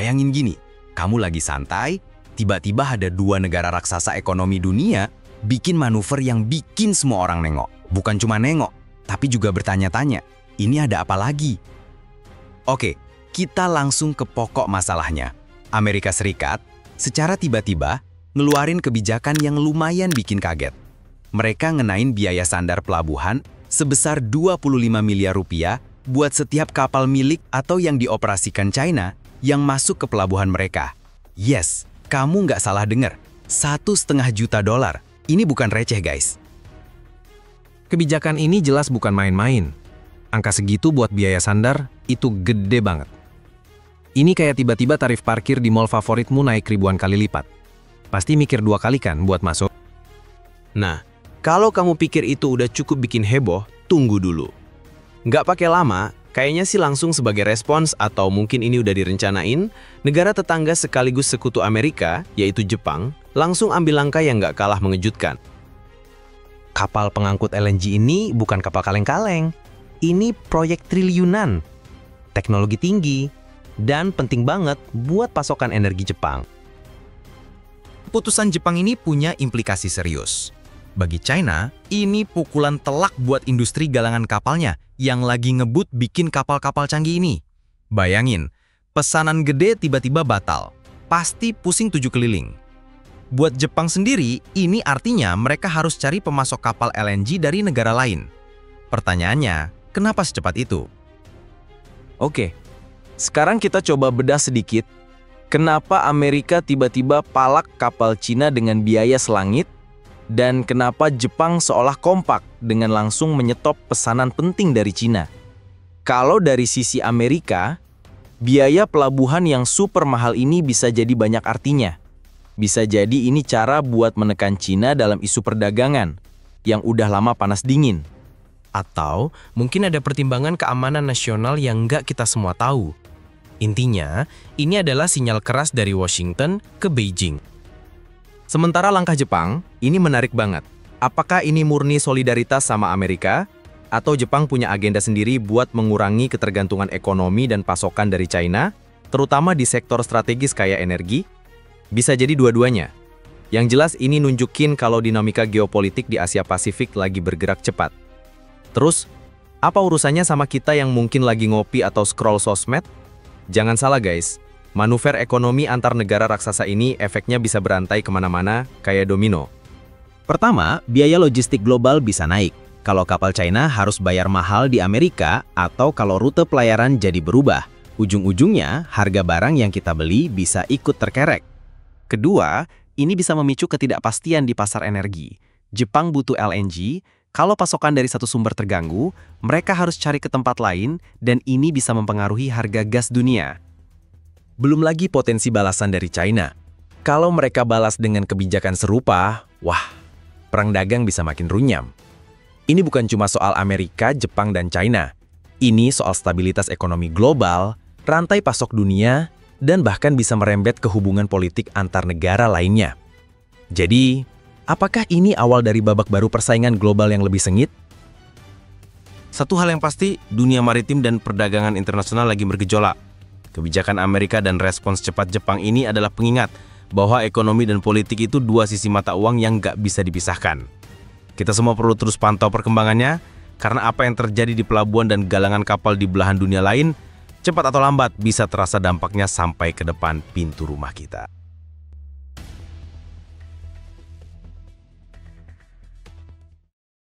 Bayangin gini, kamu lagi santai, tiba-tiba ada dua negara raksasa ekonomi dunia bikin manuver yang bikin semua orang nengok. Bukan cuma nengok, tapi juga bertanya-tanya, ini ada apa lagi? Oke, kita langsung ke pokok masalahnya. Amerika Serikat secara tiba-tiba ngeluarin kebijakan yang lumayan bikin kaget. Mereka ngenain biaya sandar pelabuhan sebesar 25 miliar rupiah buat setiap kapal milik atau yang dioperasikan China yang masuk ke pelabuhan mereka. Yes, kamu nggak salah dengar, $1,5 juta. Ini bukan receh, guys. Kebijakan ini jelas bukan main-main. Angka segitu buat biaya sandar itu gede banget. Ini kayak tiba-tiba tarif parkir di mall favoritmu naik ribuan kali lipat. Pasti mikir dua kali kan buat masuk? Nah, kalau kamu pikir itu udah cukup bikin heboh, tunggu dulu. Nggak pakai lama, kayaknya sih langsung sebagai respons atau mungkin ini udah direncanain, negara tetangga sekaligus sekutu Amerika, yaitu Jepang, langsung ambil langkah yang nggak kalah mengejutkan. Kapal pengangkut LNG ini bukan kapal kaleng-kaleng. Ini proyek triliunan, teknologi tinggi, dan penting banget buat pasokan energi Jepang. Keputusan Jepang ini punya implikasi serius. Bagi China, ini pukulan telak buat industri galangan kapalnya yang lagi ngebut bikin kapal-kapal canggih ini. Bayangin, pesanan gede tiba-tiba batal. Pasti pusing 7 keliling. Buat Jepang sendiri, ini artinya mereka harus cari pemasok kapal LNG dari negara lain. Pertanyaannya, kenapa secepat itu? Oke, sekarang kita coba bedah sedikit. Kenapa Amerika tiba-tiba palak kapal Cina dengan biaya selangit? Dan kenapa Jepang seolah kompak dengan langsung menyetop pesanan penting dari Cina? Kalau dari sisi Amerika, biaya pelabuhan yang super mahal ini bisa jadi banyak artinya. Bisa jadi ini cara buat menekan Cina dalam isu perdagangan yang udah lama panas dingin. Atau mungkin ada pertimbangan keamanan nasional yang nggak kita semua tahu. Intinya, ini adalah sinyal keras dari Washington ke Beijing. Sementara langkah Jepang, ini menarik banget. Apakah ini murni solidaritas sama Amerika? Atau Jepang punya agenda sendiri buat mengurangi ketergantungan ekonomi dan pasokan dari China, terutama di sektor strategis kayak energi? Bisa jadi dua-duanya. Yang jelas ini nunjukin kalau dinamika geopolitik di Asia Pasifik lagi bergerak cepat. Terus, apa urusannya sama kita yang mungkin lagi ngopi atau scroll sosmed? Jangan salah guys, manuver ekonomi antar negara raksasa ini efeknya bisa berantai kemana-mana kayak domino. Pertama, biaya logistik global bisa naik. Kalau kapal China harus bayar mahal di Amerika atau kalau rute pelayaran jadi berubah. Ujung-ujungnya, harga barang yang kita beli bisa ikut terkerek. Kedua, ini bisa memicu ketidakpastian di pasar energi. Jepang butuh LNG, kalau pasokan dari satu sumber terganggu, mereka harus cari ke tempat lain dan ini bisa mempengaruhi harga gas dunia. Belum lagi potensi balasan dari China. Kalau mereka balas dengan kebijakan serupa, wah, perang dagang bisa makin runyam. Ini bukan cuma soal Amerika, Jepang, dan China. Ini soal stabilitas ekonomi global, rantai pasok dunia, dan bahkan bisa merembet ke hubungan politik antar negara lainnya. Jadi, apakah ini awal dari babak baru persaingan global yang lebih sengit? Satu hal yang pasti, dunia maritim dan perdagangan internasional lagi bergejolak. Kebijakan Amerika dan respons cepat Jepang ini adalah pengingat bahwa ekonomi dan politik itu dua sisi mata uang yang nggak bisa dipisahkan. Kita semua perlu terus pantau perkembangannya, karena apa yang terjadi di pelabuhan dan galangan kapal di belahan dunia lain, cepat atau lambat bisa terasa dampaknya sampai ke depan pintu rumah kita.